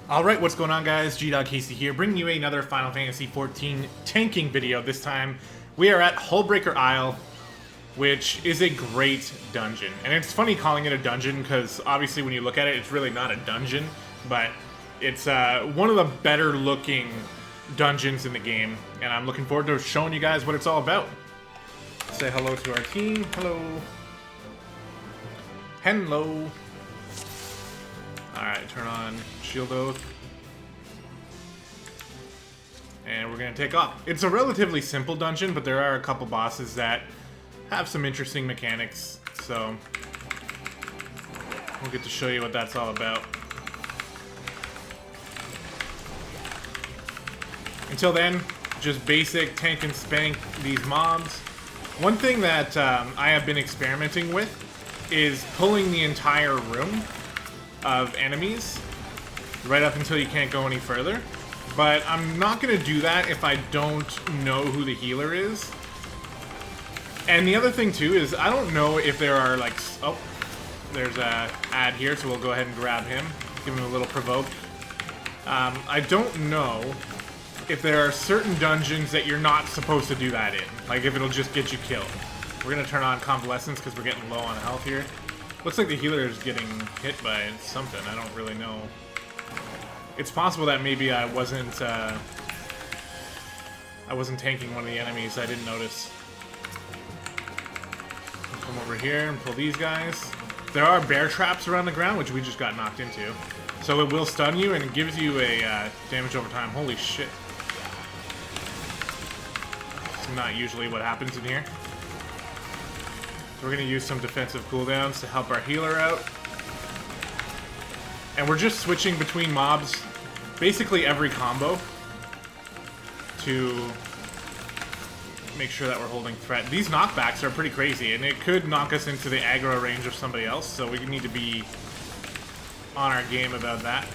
Alright, what's going on guys? gdoggcasey here, bringing you another Final Fantasy XIV tanking video. This time, we are at Hullbreaker Isle, which is a great dungeon. And it's funny calling it a dungeon, because obviously when you look at it, it's really not a dungeon, but it's one of the better looking dungeons in the game, and I'm looking forward to showing you guys what it's all about. Say hello to our team. Hello. Hello. Alright, turn on Shield Oath. And we're going to take off. It's a relatively simple dungeon, but there are a couple bosses that have some interesting mechanics, so we'll get to show you what that's all about. Until then, just basic tank and spank these mobs. One thing that I have been experimenting with is pulling the entire room of enemies right up until you can't go any further, but I'm not going to do that if I don't know who the healer is. And the other thing too is I don't know if there are like, oh, there's a ad here, so we'll go ahead and grab him, give him a little provoke. I don't know if there are certain dungeons that you're not supposed to do that in, like if it'll just get you killed. We're going to turn on convalescence because we're getting low on health here. Looks like the healer is getting hit by something. I don't really know. It's possible that maybe I wasn't tanking one of the enemies. I didn't notice. I'll come over here and pull these guys. There are bear traps around the ground, which we just got knocked into. So it will stun you and it gives you a damage over time. Holy shit. It's not usually what happens in here. So we're going to use some defensive cooldowns to help our healer out. And we're just switching between mobs basically every combo to make sure that we're holding threat. These knockbacks are pretty crazy, and it could knock us into the aggro range of somebody else, so we need to be on our game about that.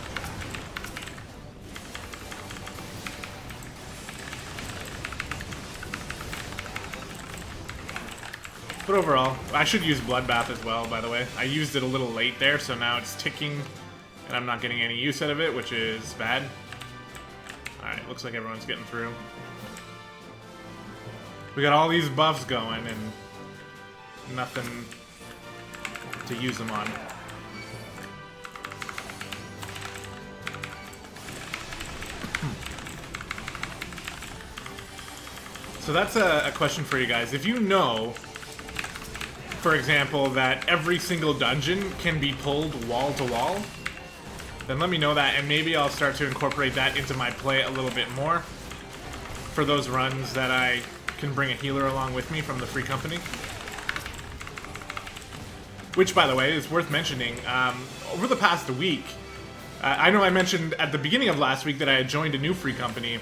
But overall, I should use Bloodbath as well, by the way. I used it a little late there, so now it's ticking, and I'm not getting any use out of it, which is bad. Alright, looks like everyone's getting through. We got all these buffs going, and nothing to use them on. So that's a question for you guys. If you know, for example, that every single dungeon can be pulled wall to wall, then let me know that, and maybe I'll start to incorporate that into my play a little bit more for those runs that I can bring a healer along with me from the free company. Which, by the way, is worth mentioning. Over the past week, I know I mentioned at the beginning of last week that I had joined a new free company,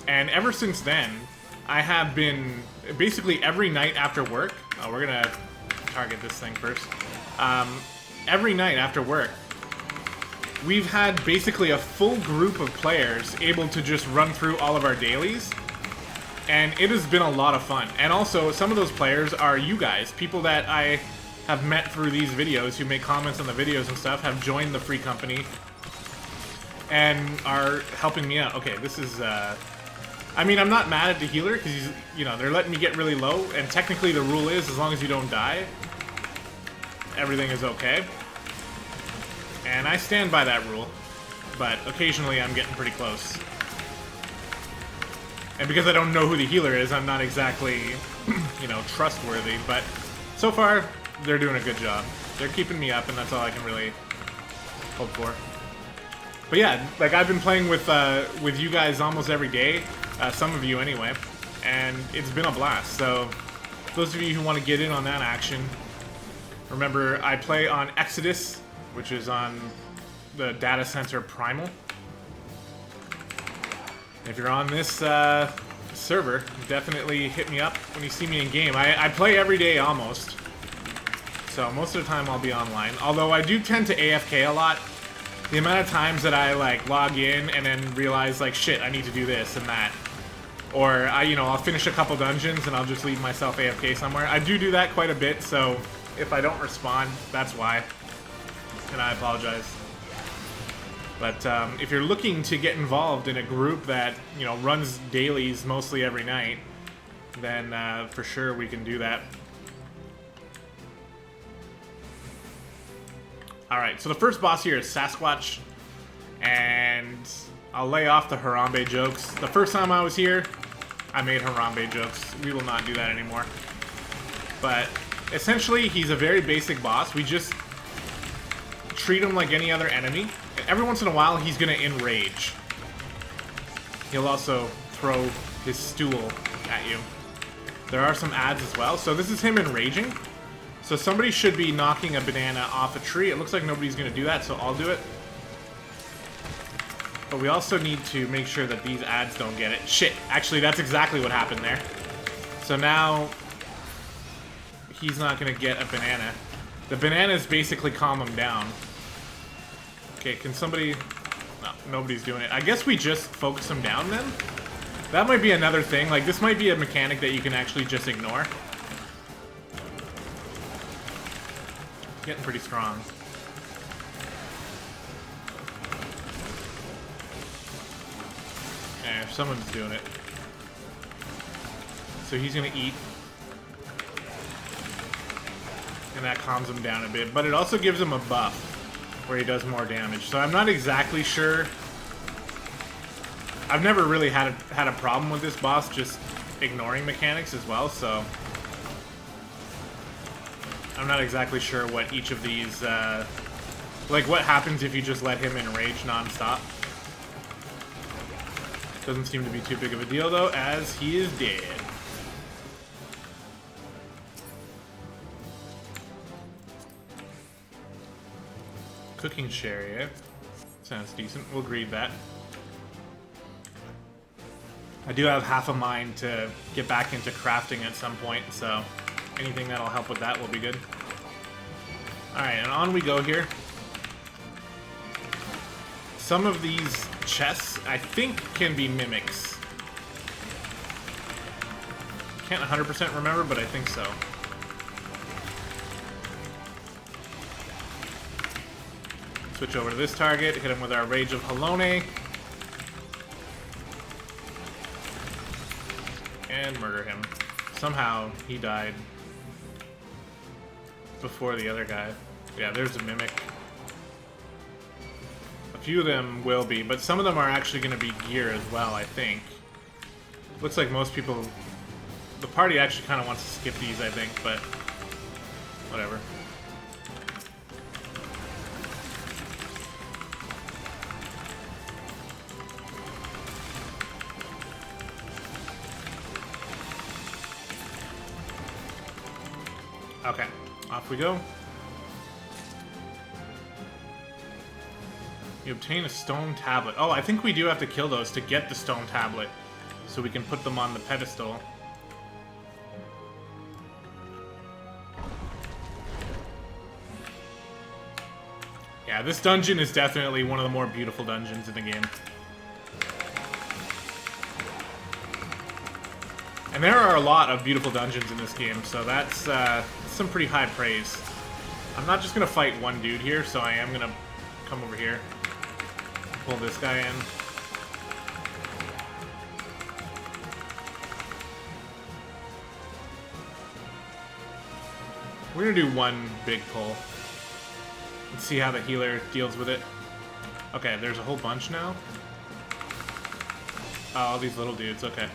and ever since then, I have been basically every night after work. Oh, we're gonna target this thing first. Every night after work, we've had basically a full group of players able to just run through all of our dailies, and it has been a lot of fun. And also, some of those players are you guys, people that I have met through these videos who make comments on the videos and stuff, have joined the free company and are helping me out. Okay, this is I mean, I'm not mad at the healer, because he's, you know, they're letting me get really low, and technically the rule is, as long as you don't die, everything is okay. And I stand by that rule, but occasionally I'm getting pretty close. And because I don't know who the healer is, I'm not exactly, you know, trustworthy, but so far, they're doing a good job. They're keeping me up, and that's all I can really hope for. But yeah, like, I've been playing with you guys almost every day, some of you anyway, and it's been a blast. So those of you who want to get in on that action, remember I play on Exodus, which is on the data center Primal. If you're on this server, definitely hit me up when you see me in game. I play every day almost, so most of the time I'll be online, although I do tend to AFK a lot. The amount of times that I like log in and then realize like, shit, I need to do this and that, or I'll finish a couple dungeons and I'll just leave myself AFK somewhere. I do that quite a bit, so if I don't respond, that's why, and I apologize. But if you're looking to get involved in a group that, you know, runs dailies mostly every night, then for sure we can do that. Alright, so the first boss here is Sasquatch, and I'll lay off the Harambe jokes. The first time I was here, I made Harambe jokes. We will not do that anymore. But essentially, he's a very basic boss. We just treat him like any other enemy. Every once in a while, he's going to enrage. He'll also throw his stool at you. There are some ads as well. So this is him enraging. So somebody should be knocking a banana off a tree. It looks like nobody's going to do that, so I'll do it. But we also need to make sure that these ads don't get it. Shit, actually, that's exactly what happened there. So now he's not going to get a banana. The bananas basically calm him down. Okay, can somebody... No, nobody's doing it. I guess we just focus him down then? That might be another thing. Like, this might be a mechanic that you can actually just ignore. Getting pretty strong. Yeah, someone's doing it. So he's gonna eat. And that calms him down a bit. But it also gives him a buff where he does more damage. So I'm not exactly sure. I've never really had a problem with this boss just ignoring mechanics as well, so I'm not exactly sure what each of these, like what happens if you just let him enrage non-stop. Doesn't seem to be too big of a deal though, as he is dead. Cooking sherry, eh? Sounds decent. We'll greed that. I do have half a mind to get back into crafting at some point, so anything that'll help with that will be good. Alright, and on we go here. Some of these chests, I think, can be mimics. Can't 100% remember, but I think so. Switch over to this target, hit him with our Rage of Halone. And murder him. Somehow, he died before the other guy. Yeah, there's a mimic. A few of them will be, but some of them are actually going to be gear as well, I think. Looks like most people... The party actually kind of wants to skip these, I think, but... Whatever. Okay, off we go. You obtain a stone tablet. Oh, I think we do have to kill those to get the stone tablet, so we can put them on the pedestal. Yeah, this dungeon is definitely one of the more beautiful dungeons in the game. And there are a lot of beautiful dungeons in this game, so that's some pretty high praise. I'm not just going to fight one dude here, so I am going to come over here. Pull this guy in. We're going to do one big pull. Let's see how the healer deals with it. Okay, there's a whole bunch now. Oh, all these little dudes, okay.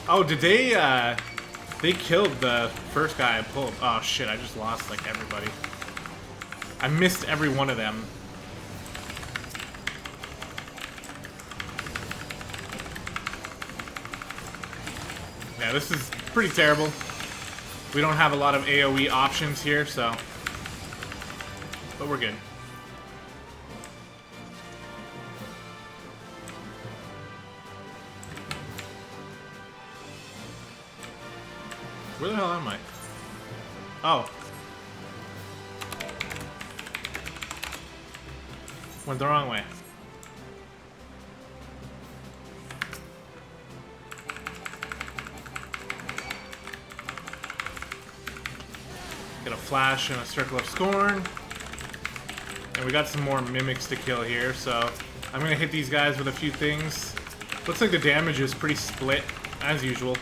Oh, did they killed the first guy I pulled. Oh shit, I just lost like everybody. I missed every one of them. Yeah, this is pretty terrible. We don't have a lot of AoE options here, so... But we're good. Where the hell am I? Oh. Went the wrong way. Get a flash and a circle of scorn. And we got some more mimics to kill here, so I'm gonna hit these guys with a few things. Looks like the damage is pretty split, as usual.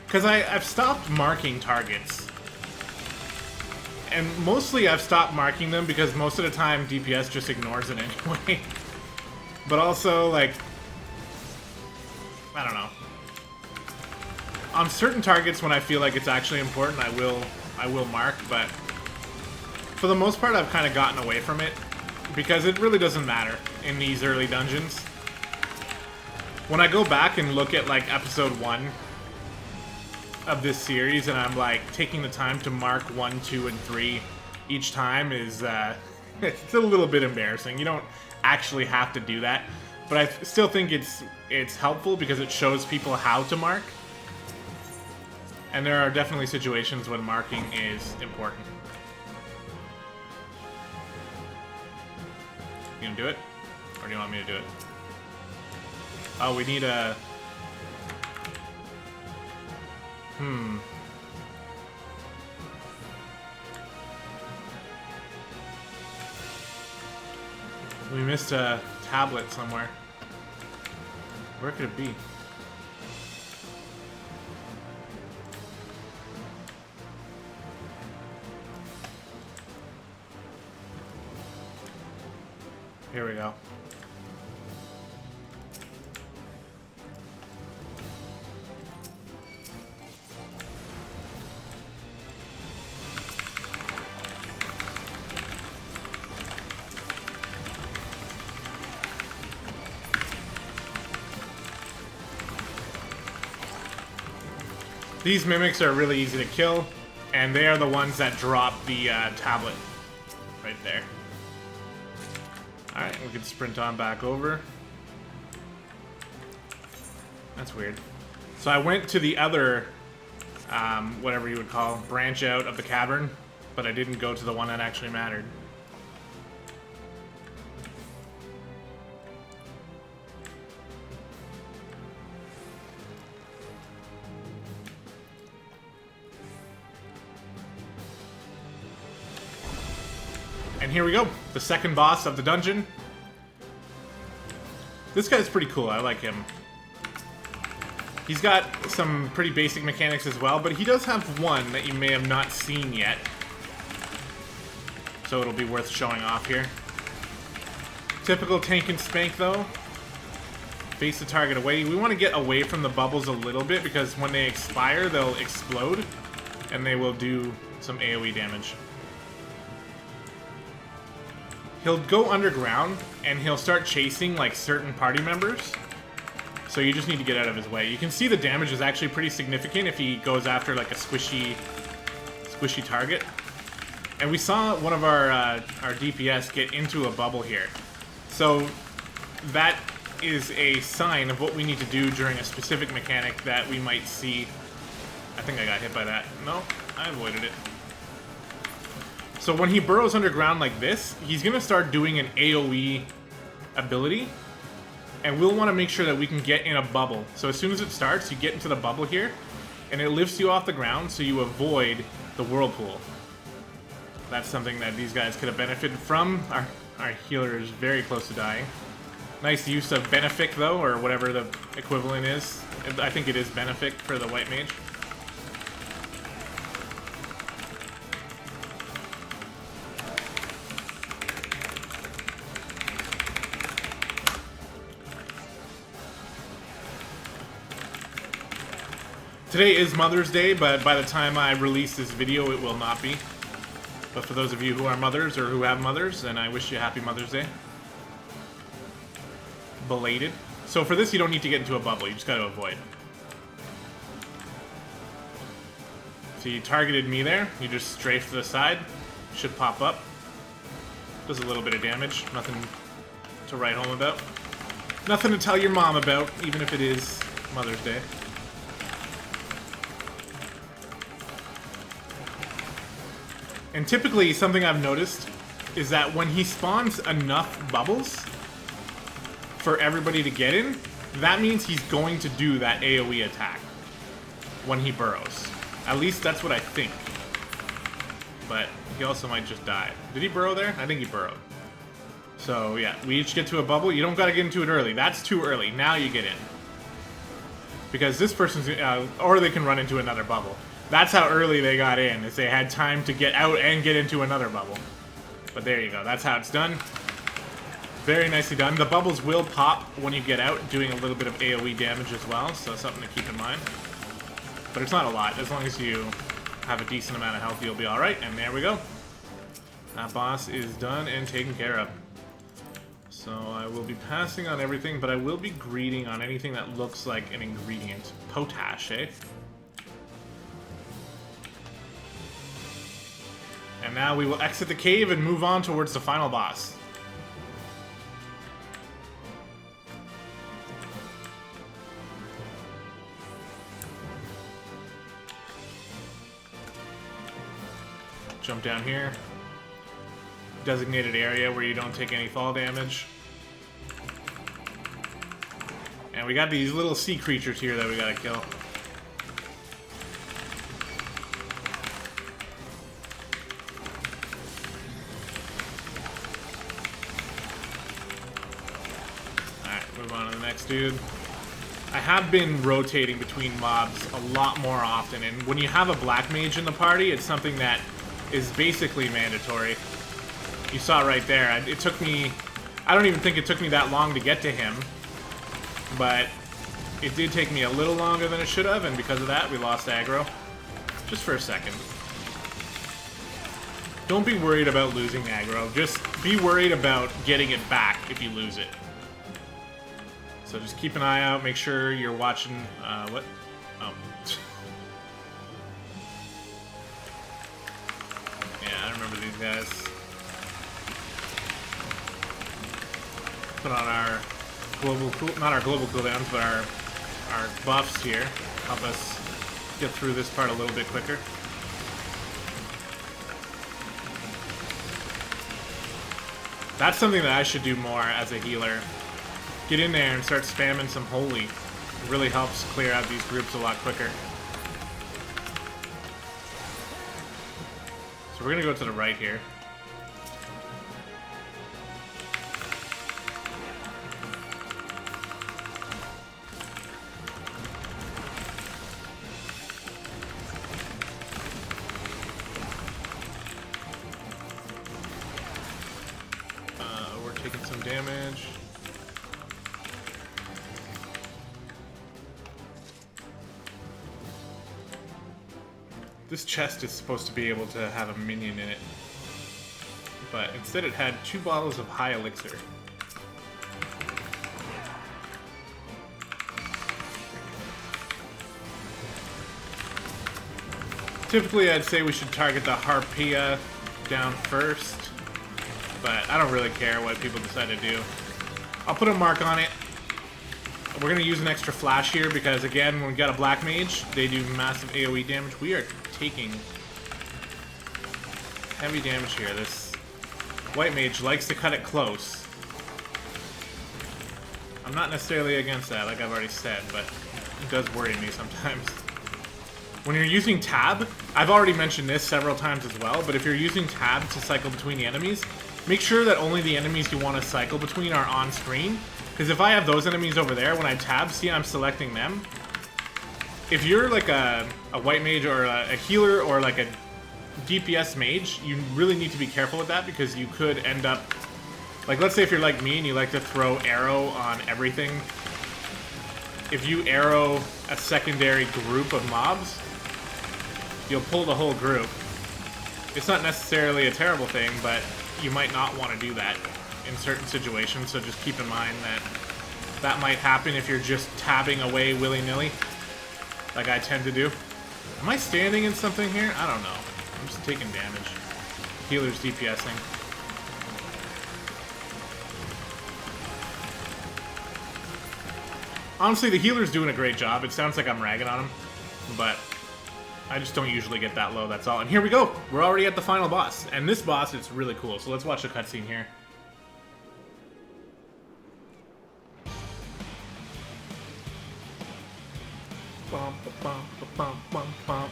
Because I've stopped marking targets. And mostly I've stopped marking them because most of the time DPS just ignores it anyway. But also, like, I don't know. On certain targets when I feel like it's actually important, I will mark, but for the most part I've kind of gotten away from it because it really doesn't matter in these early dungeons. When I go back and look at like episode 1 of this series and I'm like taking the time to mark 1, 2, and 3 each time is it's a little bit embarrassing. You don't actually have to do that, but I still think it's helpful because it shows people how to mark. And there are definitely situations when marking is important. You gonna do it? Or do you want me to do it? Oh, we need a... We missed a tablet somewhere. Where could it be? Here we go. These mimics are really easy to kill, and they are the ones that drop the tablet right there. Alright, we can sprint on back over. That's weird. So I went to the other, whatever you would call, branch out of the cavern, but I didn't go to the one that actually mattered. And here we go, the second boss of the dungeon. This guy's pretty cool, I like him. He's got some pretty basic mechanics as well, but he does have one that you may have not seen yet. So it'll be worth showing off here. Typical tank and spank though. Face the target away. We want to get away from the bubbles a little bit because when they expire, they'll explode and they will do some AoE damage. He'll go underground, and he'll start chasing, like, certain party members. So you just need to get out of his way. You can see the damage is actually pretty significant if he goes after, like, a squishy target. And we saw one of our DPS get into a bubble here. So that is a sign of what we need to do during a specific mechanic that we might see. I think I got hit by that. No, I avoided it. So when he burrows underground like this, he's going to start doing an AoE ability. And we'll want to make sure that we can get in a bubble. So as soon as it starts, you get into the bubble here. And it lifts you off the ground so you avoid the whirlpool. That's something that these guys could have benefited from. Our healer is very close to dying. Nice use of Benefic though, or whatever the equivalent is. I think it is Benefic for the white mage. Today is Mother's Day, but by the time I release this video, it will not be. But for those of you who are mothers or who have mothers, then I wish you a happy Mother's Day. Belated. So for this, you don't need to get into a bubble. You just got to avoid. So you targeted me there. You just strafe to the side. Should pop up. Does a little bit of damage. Nothing to write home about. Nothing to tell your mom about, even if it is Mother's Day. And typically, something I've noticed is that when he spawns enough bubbles for everybody to get in, that means he's going to do that AoE attack when he burrows. At least that's what I think. But he also might just die. Did he burrow there? I think he burrowed. So yeah, we each get to a bubble. You don't gotta get into it early. That's too early. Now you get in. Because this person's, or they can run into another bubble. That's how early they got in, is they had time to get out and get into another bubble. But there you go, that's how it's done. Very nicely done. The bubbles will pop when you get out, doing a little bit of AoE damage as well, so something to keep in mind. But it's not a lot. As long as you have a decent amount of health, you'll be alright. And there we go. That boss is done and taken care of. So I will be passing on everything, but I will be greeting on anything that looks like an ingredient. Potash, eh? And now we will exit the cave and move on towards the final boss. Jump down here. Designated area where you don't take any fall damage. And we got these little sea creatures here that we gotta kill. Alright, move on to the next dude. I have been rotating between mobs a lot more often, and when you have a black mage in the party, it's something that is basically mandatory. You saw it right there. It took me... I don't even think it took me that long to get to him. But it did take me a little longer than it should have, and because of that, we lost aggro. Just for a second. Don't be worried about losing aggro. Just be worried about getting it back if you lose it. So just keep an eye out. Make sure you're watching... what? Oh. Yeah, I remember these guys. Put on our global not our global cooldowns, but our buffs here. Help us get through this part a little bit quicker. That's something that I should do more as a healer. Get in there and start spamming some holy. It really helps clear out these groups a lot quicker. So we're gonna go to the right here. We're taking some damage. This chest is supposed to be able to have a minion in it, but instead it had 2 bottles of high elixir. Typically I'd say we should target the Harpia down first, but I don't really care what people decide to do. I'll put a mark on it. We're going to use an extra flash here because, again, when we got a black mage, they do massive AoE damage. We are taking heavy damage here. This white mage likes to cut it close. I'm not necessarily against that, like I've already said, but it does worry me sometimes. When you're using tab, I've already mentioned this several times as well, but if you're using tab to cycle between the enemies, make sure that only the enemies you want to cycle between are on screen. Because if I have those enemies over there, when I tab, see I'm selecting them. If you're like a white mage or a healer or like a DPS mage, you really need to be careful with that because you could end up... Like, let's say if you're like me and you like to throw arrow on everything. If you arrow a secondary group of mobs, you'll pull the whole group. It's not necessarily a terrible thing, but you might not want to do that in certain situations, so just keep in mind that that might happen if you're just tabbing away willy-nilly, like I tend to do. Am I standing in something here? I don't know. I'm just taking damage. Healer's DPSing. Honestly, the healer's doing a great job. It sounds like I'm ragging on him, but I just don't usually get that low, that's all. And here we go! We're already at the final boss. And this boss is really cool, so let's watch the cutscene here. Bum, bum, bum, bum, bum.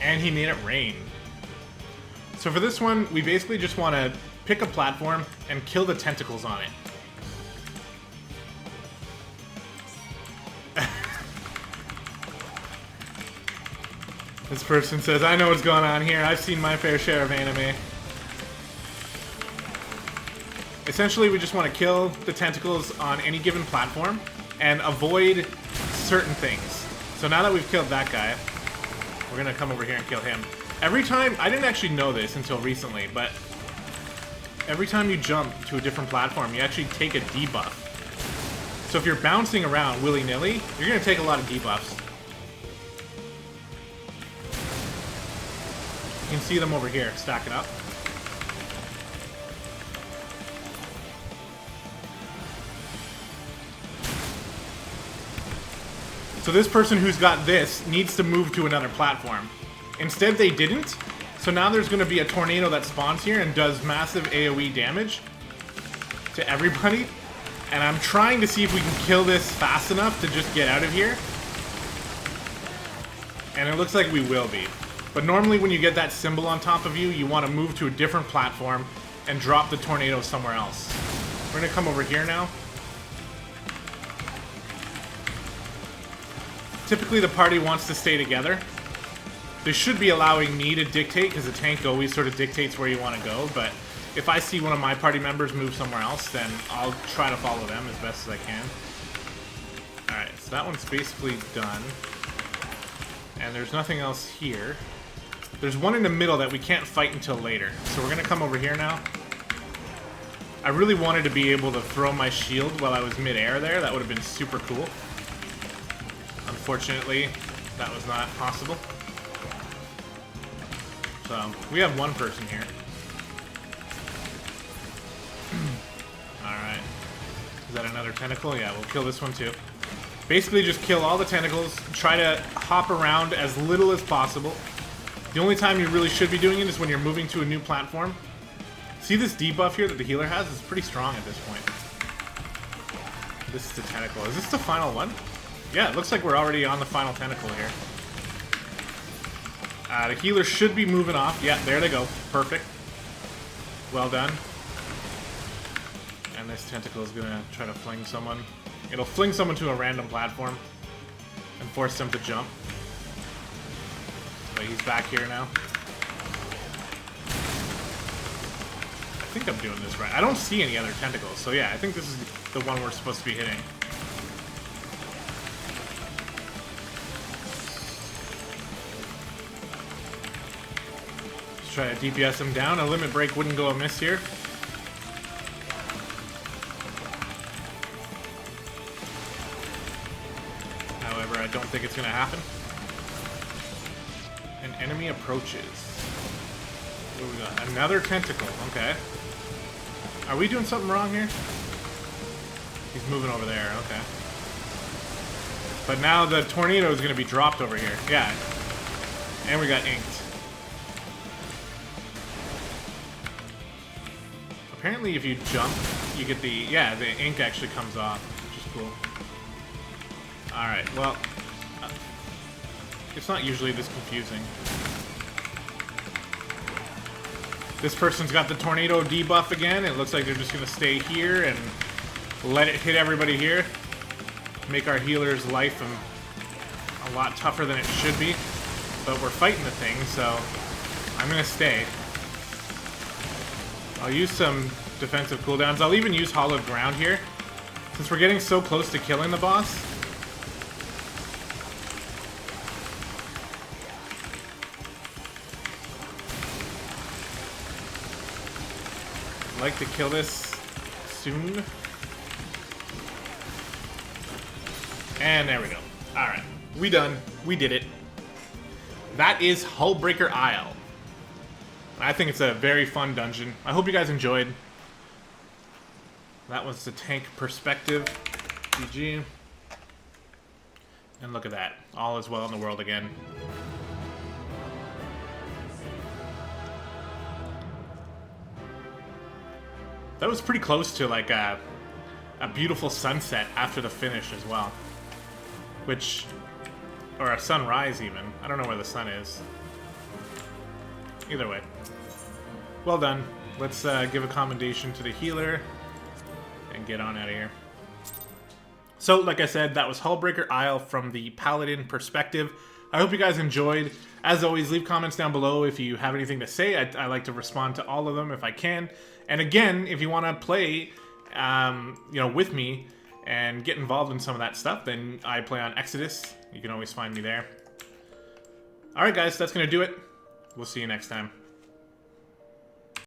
And he made it rain. So for this one, we basically just want to pick a platform and kill the tentacles on it. This person says, I know what's going on here. I've seen my fair share of anime. Essentially, we just want to kill the tentacles on any given platform and avoid certain things. So now that we've killed that guy, we're going to come over here and kill him. Every time, I didn't actually know this until recently, but every time you jump to a different platform, you actually take a debuff. So if you're bouncing around willy-nilly, you're going to take a lot of debuffs. You can see them over here, stacking up. So this person who's got this needs to move to another platform. Instead, they didn't. So now there's going to be a tornado that spawns here and does massive AoE damage to everybody. And I'm trying to see if we can kill this fast enough to just get out of here. And it looks like we will be. But normally when you get that symbol on top of you, you want to move to a different platform and drop the tornado somewhere else. We're going to come over here now. Typically the party wants to stay together. They should be allowing me to dictate, because the tank always sort of dictates where you want to go, but if I see one of my party members move somewhere else, then I'll try to follow them as best as I can. Alright, so that one's basically done. And there's nothing else here. There's one in the middle that we can't fight until later. So we're going to come over here now. I really wanted to be able to throw my shield while I was mid-air there. That would have been super cool. Unfortunately, that was not possible. So, we have one person here. Alright. Is that another tentacle? Yeah, we'll kill this one too. Basically just kill all the tentacles, try to hop around as little as possible. The only time you really should be doing it is when you're moving to a new platform. See this debuff here that the healer has? It's pretty strong at this point. This is the tentacle. Is this the final one? Yeah, it looks like we're already on the final tentacle here. The healer should be moving off. Yeah, there they go. Perfect. Well done. And this tentacle is going to try to fling someone. It'll fling someone to a random platform and force them to jump. But he's back here now. I think I'm doing this right. I don't see any other tentacles, so yeah, I think this is the one we're supposed to be hitting. Let's try to DPS him down. A limit break wouldn't go amiss here. However, I don't think it's going to happen. An enemy approaches. What do we got? Another tentacle. Okay. Are we doing something wrong here? He's moving over there. Okay. But now the tornado is going to be dropped over here. Yeah. And we got inked. Apparently if you jump, you get the... Yeah, the ink actually comes off, which is cool. Alright, well... it's not usually this confusing. This person's got the tornado debuff again. It looks like they're just going to stay here and let it hit everybody here. Make our healer's life a lot tougher than it should be. But we're fighting the thing, so I'm going to stay. I'll use some defensive cooldowns. I'll even use hollowed ground here. Since we're getting so close to killing the boss. I'd like to kill this soon. And there we go. Alright. We done. We did it. That is Hullbreaker Isle. I think it's a very fun dungeon. I hope you guys enjoyed. That was the tank perspective. GG. And look at that. All is well in the world again. That was pretty close to like a beautiful sunset after the finish as well. Which, or a sunrise even. I don't know where the sun is. Either way. Well done. Let's give a commendation to the healer and get on out of here. So, like I said, that was Hullbreaker Isle from the Paladin perspective. I hope you guys enjoyed. As always, leave comments down below if you have anything to say. I like to respond to all of them if I can. And again, if you want to play, you know, with me and get involved in some of that stuff, then I play on Exodus. You can always find me there. Alright guys, that's going to do it. We'll see you next time.